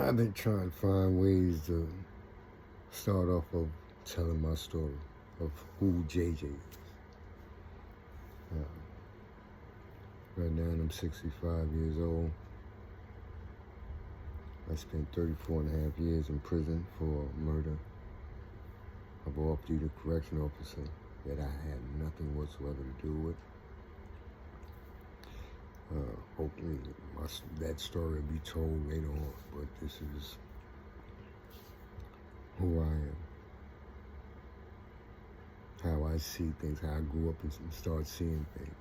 I've been trying to find ways to start off of telling my story of who JJ is. Right now I'm 65 years old. I spent 34 and a half years in prison for murder of an off-duty correction officer that I had nothing whatsoever to do with. Hopefully that story will be told later on, but this is who I am, how I see things, how I grew up and started seeing things.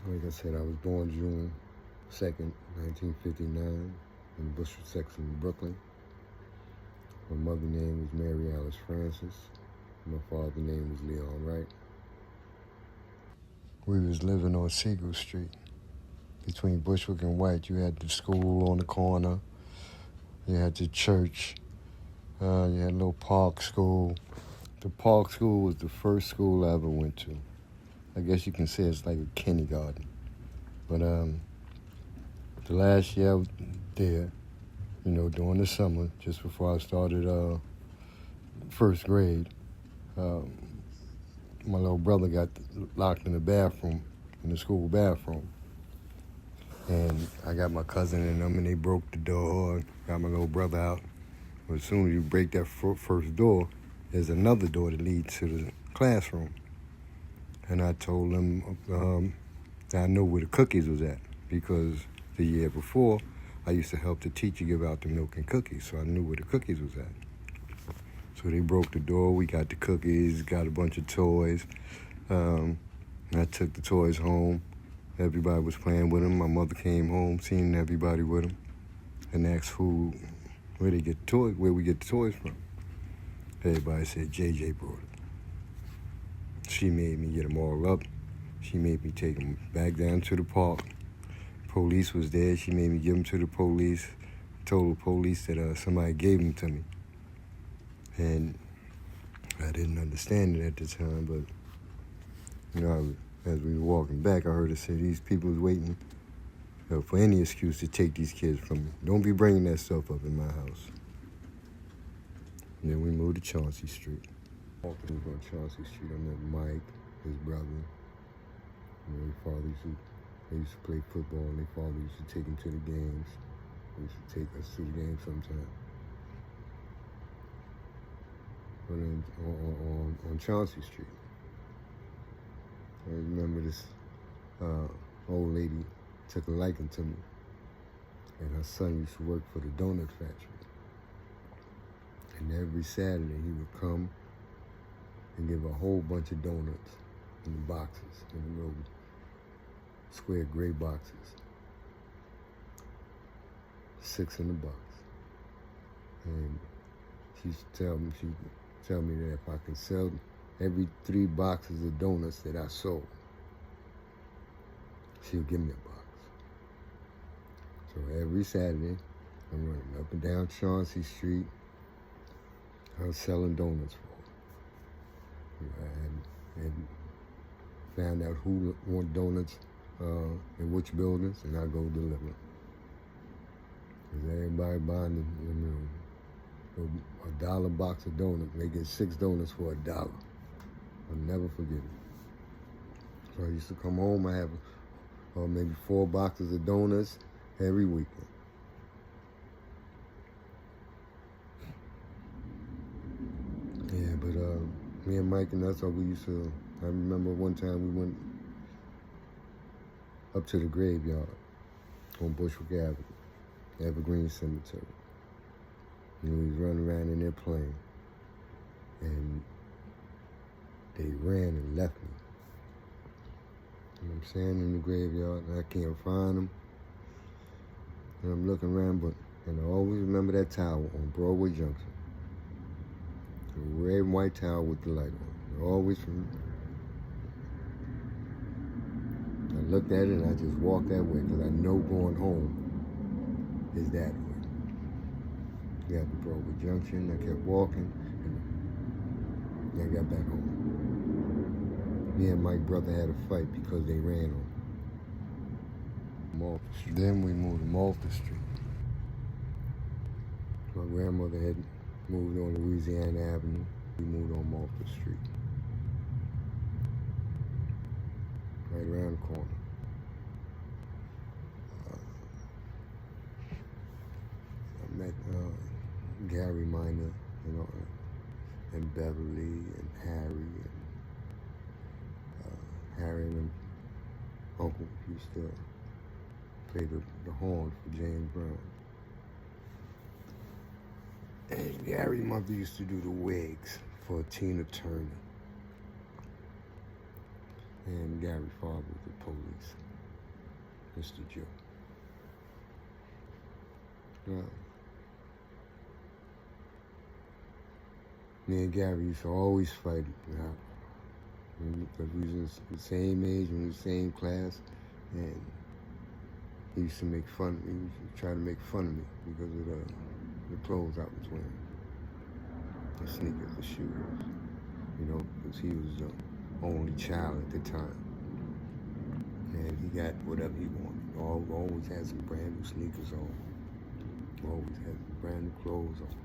Like I said, I was born June 2nd, 1959 in the Bushwick section of Brooklyn. My mother's name was Mary Alice Francis. My father's name was Leon Wright. We was living on Siegel Street between Bushwick and White. You had the school on the corner. You had the church. You had a little park school. The park school was the first school I ever went to. I guess you can say it's like a kindergarten. But the last year I was there, during the summer, just before I started first grade, my little brother got locked in the bathroom, in the school bathroom. And I got my cousin and them, and they broke the door, got my little brother out. But as soon as you break that first door, there's another door that leads to the classroom. And I told them that I knew where the cookies was at, because the year before, I used to help the teacher give out the milk and cookies, so I knew where the cookies was at. So they broke the door, we got the cookies, got a bunch of toys. I took the toys home. Everybody was playing with them. My mother came home, seen everybody with them, and asked where we get the toys from. Everybody said JJ brought it. She made me get them all up. She made me take them back down to the park. Police was there. She made me give them to the police. Told the police that somebody gave them to me. And I didn't understand it at the time, but, as we were walking back, I heard her say, these people was waiting for any excuse to take these kids from me. Don't be bringing that stuff up in my house. And then we moved to Chauncey Street. Walking on Chauncey Street, I met Mike, his brother. His father they used to play football, and their father used to take them to the games. They used to take us to the games sometimes. But on Chauncey Street, I remember this old lady took a liking to me, and her son used to work for the donut factory. And every Saturday he would come and give a whole bunch of donuts in the boxes, in the little square gray boxes. 6 in the box. And she used to tell me that if I could sell every 3 boxes of donuts that I sold, she'll give me a box. So every Saturday, I'm running up and down Chauncey Street. I was selling donuts for her. And found out who want donuts in which buildings, and I go deliver. Because everybody buying a $1 box of donuts. They get 6 donuts for $1. I'll never forget it. So I used to come home, I have maybe 4 boxes of donuts every weekend. Yeah, but me and Mike and that's all we used to. I remember one time we went up to the graveyard on Bushwick Avenue, Evergreen Cemetery. We was running around in there playing, and they ran and left me. And I'm standing in the graveyard, and I can't find them. And I'm looking around, and I always remember that tower on Broadway Junction. The red and white tower with the light on. I always remember. I looked at it and I just walked that way because I know going home is that way. We got to Broadway Junction. I kept walking and I got back home. Me and my brother had a fight because they ran on. Malta Street. Then we moved to Malta Street. My grandmother had moved on Louisiana Avenue. We moved on Malta Street. Right around the corner. I met Gary Minor, and Beverly and Harry Harry and Uncle used to play the horn for James Brown. And Gary's mother used to do the wigs for Tina Turner. And Gary's father was the police, Mr. Joe. Well, me and Gary used to always fight, because we was the same age, we was the same class, and he used to make fun. He used to try to make fun of me because of the clothes I was wearing, the sneakers, the shoes, because he was the only child at the time, and he got whatever he wanted. Always had some brand new sneakers on, always had brand new clothes on,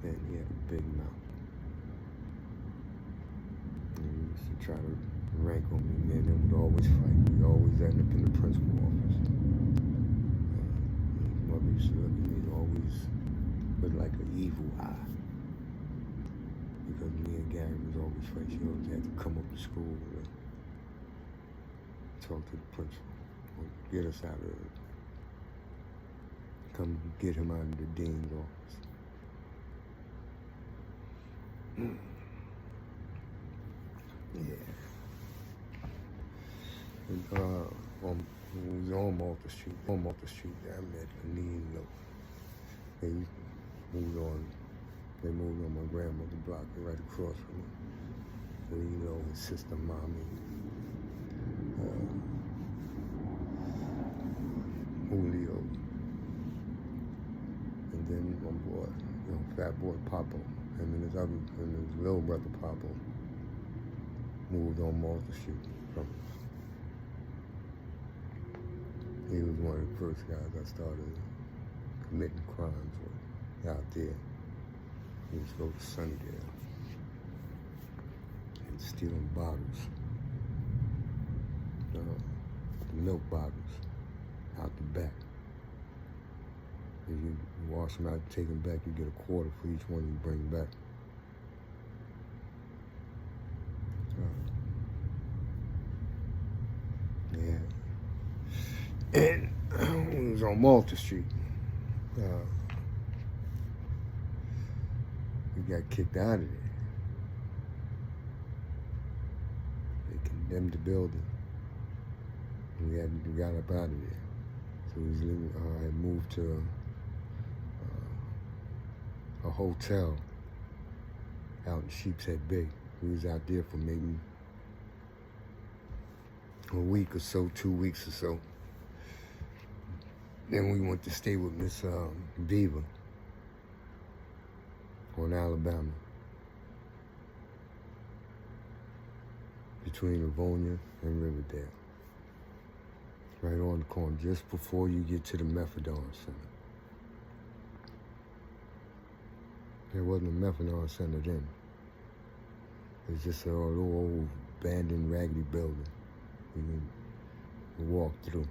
and he had a big mouth. And he used to try to rank on me. Me and him would always fight. We always end up in the principal office. His mother used to look at me always with like an evil eye. Because me and Gary was always fighting. She always had to come up to school and talk to the principal. Or get us out of it. Come get him out of the dean's office. Yeah. And, when we was on Malta Street, I met Lenine Lowe. They moved on my grandmother's block right across from me. Lenine Lowe, his sister Mommy, Julio, and then my boy, Fat Boy Papo, and his little brother Papo moved on Malta Street from us. He was one of the first guys I started committing crimes with out there. He used to go to Sunnydale and stealing bottles, the milk bottles out the back. If you wash them out, take them back, you get a quarter for each one you bring back. Yeah. And when it was on Malta Street, we got kicked out of there. They condemned the building. We got up out of there. So we was living, I moved to a hotel out in Sheepshead Bay. We was out there for maybe a week or so, 2 weeks or so. Then we went to stay with Miss Beaver on Alabama, between Livonia and Riverdale. Right on the corner, just before you get to the Methadone Center. There wasn't a Methadone Center then. It's just a little old abandoned raggedy building. You walk through.